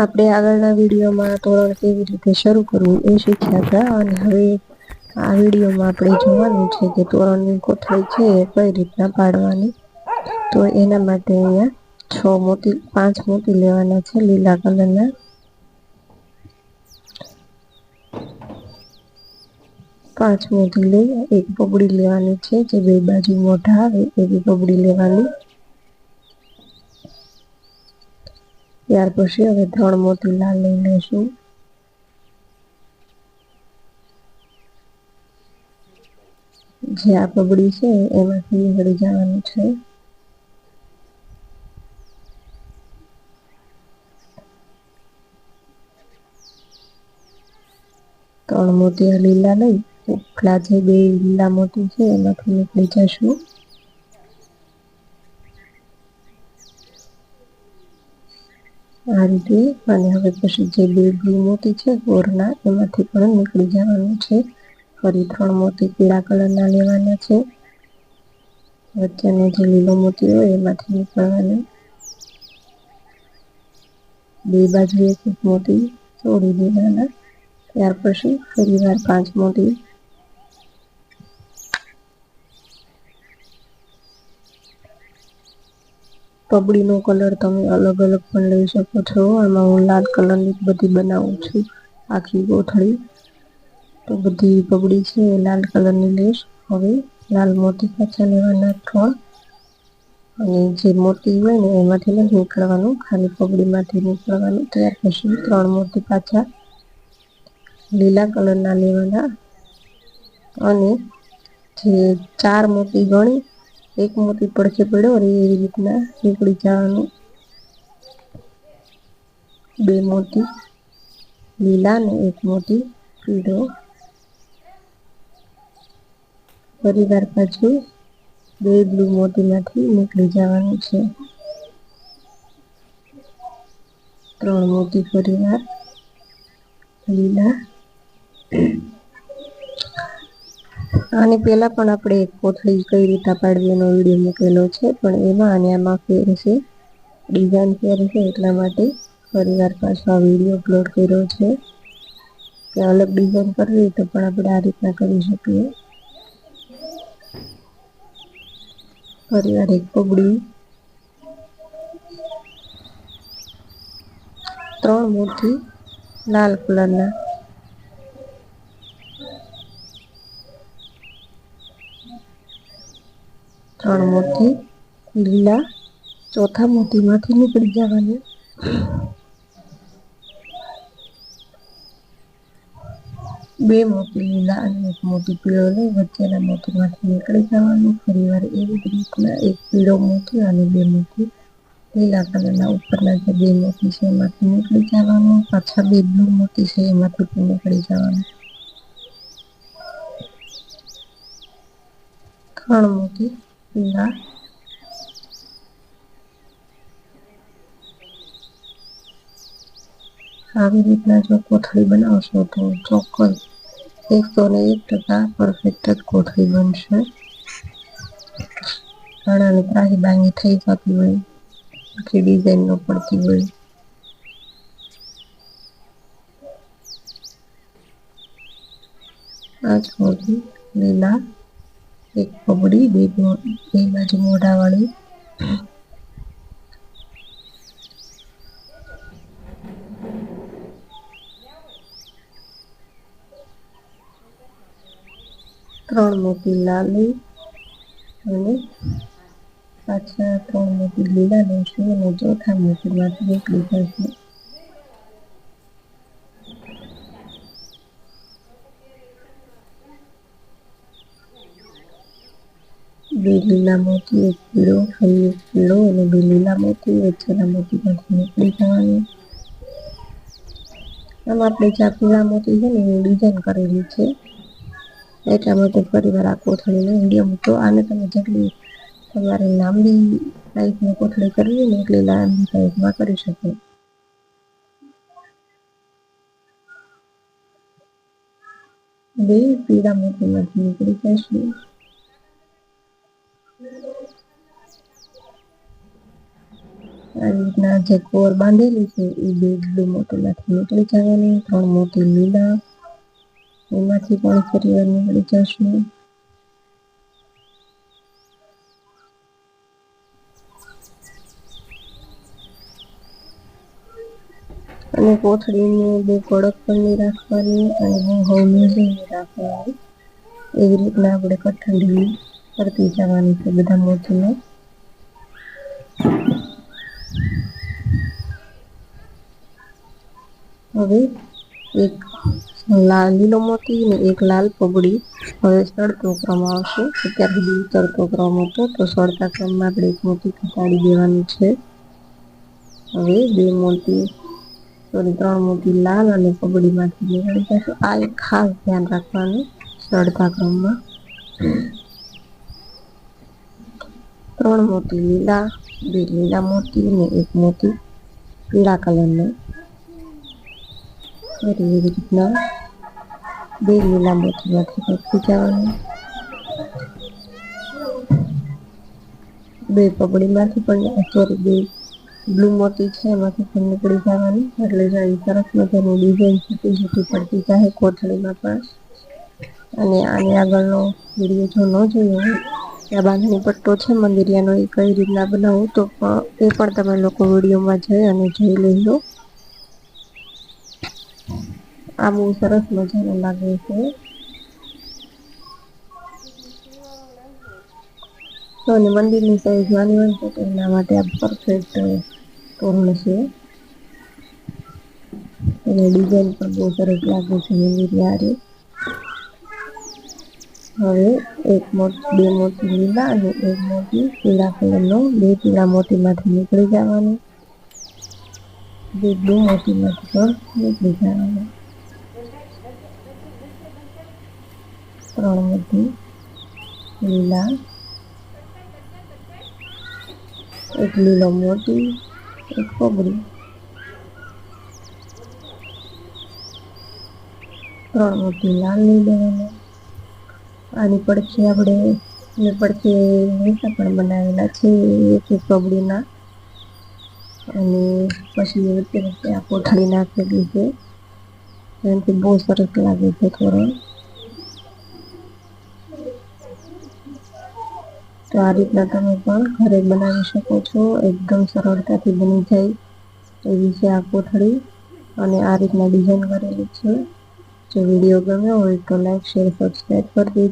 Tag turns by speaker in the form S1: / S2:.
S1: આપણે આગળના વિડીયોમાં તોરણ કેવી રીતે શરૂ કરવું એ શીખ્યા હતા અને હવે આ વિડીયોમાં આપણે જોવાનું છે કે તોરણની કોથળી છે એ કઈ રીતના પાડવાની. તો એના માટે અહીંયા 5 મોતી લેવાના છે લીલા કલરના. 5 મોતી લઈ એક પગડી લેવાની છે જે બે બાજુ મોઢા આવે એવી પગડી લેવાની. ત્યાર પછી હવે 3 મોતી લાલ લઈ લઈશું. જે આ પગડી છે એમાંથી નીકળી જવાનું છે. ત્રણ મોતી લીલા લઈ ઉપલા જે બે લીલા મોતી છે એમાંથી નીકળી જશું. આ રીતે અને હવે પછી જે બે બ્લુ મોતી છે ગોરના એમાંથી પણ નીકળી જવાનું છે. ફરી 3 મોતી પીળા કલરના લેવાના છે. વચ્ચેનો જે લીલો મોતી હોય એમાંથી નીકળવાનું. બે બાજુ એક મોતી છોડી દેવાના. ત્યાર પછી ફરીવાર 5 મોતી પગડીનો કલર તમે અલગ અલગ પણ લઈ શકો છો. આમાં હું લાલ કલરની બધી બનાવું છું આખી કોથળી. તો બધી પગડી છે એ લાલ કલરની લઈશ. હવે લાલ મોતી પાછા લેવાના 3 અને જે મોતી હોય ને એમાંથી નથી નીકળવાનું, ખાલી પગડીમાંથી નીકળવાનું. ત્યાર પછી 3 મોતી પાછા લીલા કલરના લેવાના અને જે 4 મોતી ગણી એક મોતી પડખે પડ્યો રહે એવી રીતના નીકળી જવાનું. 2 મોતી લીલા અને 1 મોતી પીળો. ફરીવાર પાછું 2 બ્લુ મોતીમાંથી નીકળી જવાનું છે. 3 મોતી ફરીવાર લીલા. આની પહેલા પણ આપણે એક કોથળી કઈ રીતે પાડવી એનો વિડીયો મૂકેલો છે, પણ એમાં અને આમાં ફેર છે, ડિઝાઇન ફેર છે એટલા માટે ફરીવાર પાછો આ વિડીયો અપલોડ કર્યો છે. કે અલગ ડિઝાઇન કરવી તો પણ આપણે આ રીતના કરી શકીએ. ફરીવાર એક પગડી 3 મોતી લાલ કલરના. 3 મોતી લીલા. ચોથા મોતીમાંથી નીકળી જવાનું. 2 મોતી લીલા અને 1 મોતી પીળો લઈ વચ્ચેના મોતીમાંથી નીકળી જવાનું. ફરીવાર એવી જ રીતના એક પીળો મોતી અને 2 મોતી લીલા કલરના ઉપરના જે 2 મોતી છે એમાંથી નીકળી જવાનું. પાછા 2 બ્લુ મોતી છે એમાંથી પણ નીકળી જવાનું. 3 મોતી પીળા. આવી રીતના જો કોથળી બનાવશો તો ચોક્કસ 101% પરફેક્ટ જ કોથળી બનશે. ઘણાને ત્રાહી બાંગી થઈ જતી હોય, આખી ડિઝાઇન ન પડતી હોય. આ જ મોતી લીલા, એક પગડી બે બાજુ મોઢાવાળી. ત્રણ મોતી લાલ અને પાછા 3 મોતી લીલા લઈશું અને ચોથા મોતીમાંથી નીકળી જશે. 2 લીલા મોતી, એક પીળો, ફરી એક પીળો અને 2 લીલા મોતી વચ્ચેના મોતીમાંથી નીકળી જવાનું. આમાં આપણે જ્યાં પીળા મોતી છે ને એ ડિઝાઇન કરેલી છે, એટલા માટે ફરીવાર આ કોથળીનો વિડીયો મૂકો. આને તમે જેટલી તમારે લાંબી સાઈઝની કોથળી કરવી ને એટલી લાંબી સાઈઝમાં કરી શકો. બે પીળા મોતીમાંથી નીકળી જશે. આવી રીતના જે કોર બાંધેલી છે એ બે મોતીમાંથી નીકળી જવાની, 3 મોતી લીલા એમાંથી પણ ફરી વાર નીકળી જશે. અને કોથળીને બહુ કડક પણ નહીં રાખવાની અને બહુ હળવી નહીં રાખવાની. એવી રીતના આપણે કઠંડી કરતી જવાની છે બધા મોતીને. હવે એક લીલો મોતી ને એક લાલ પગડી હવે સળતો ક્રમ આવશે. અત્યાર સુધી ઉતરતો ક્રમ હતો તો સળતા ક્રમમાં આપણે એક મોતી ઘટાડી દેવાની છે. હવે 2 મોતી 3 મોતી લાલ અને પગડીમાંથી નીકળી જશે. આ એક ખાસ ધ્યાન રાખવાનું સળતા ક્રમમાં. 3 મોતી લીલા, 2 લીલા મોતી ને 1 મોતી પીળા કલરનો. એવી રીતના 2 લીલા મોતીમાંથી નીકળી જવાનું. 2 પગડીમાંથી પણ સોરી 2 બ્લુ મોતી છે એમાંથી પણ નીકળી જવાની. એટલે જો સરસ મજાની ડિઝાઇન છૂટી પડતી જાય કોથળીમાં પણ. અને આની આગળનો વિડીયો જો ન જોયો હોય ત્યાં બાંધણી પટ્ટો છે મંદિરિયાનો એ કઈ રીતના બનાવવું તો એ પણ તમે લોકો વિડીયોમાં જઈ અને જોઈ લેજો. આ બહુ સરસ મજાનું લાગે છે. તો અને મંદિરની સાઈઝ નાની હોય છે તો એના માટે આ પરફેક્ટ તોરણ છે. અને ડિઝાઇન પણ બહુ સરસ લાગે છે મંદિરિયા. હવે 2 મોતી લીલા અને 1 મોતી પીળા કલરનો. 2 પીળા મોતીમાંથી નીકળી જવાનું. 2 બ્લુ મોતીમાંથી પણ નીકળી જવાનું. 3 મોતી લીલા, 1 લીલો મોતી, 1 પગડી, 3 મોતી લાલ લઈ લેવાના. આની પડખે આપણે પડખે નીચા પણ બનાવેલા છે એક પગડીના. અને પછી વચ્ચે આ કોથળી નાખેલી છે. એનાથી બહુ સરસ લાગે છે તોરણ. તો આ રીતના તમે પણ ઘરે બનાવી શકો છો. એકદમ સરળતાથી બની જાય એવી છે આ કોથળી. અને આ રીતના ડિઝાઇન કરેલી છે. જો વિડીયો ગમ્યો હોય તો લાઈક, શેર, સબસ્ક્રાઈબ કરી દેજો.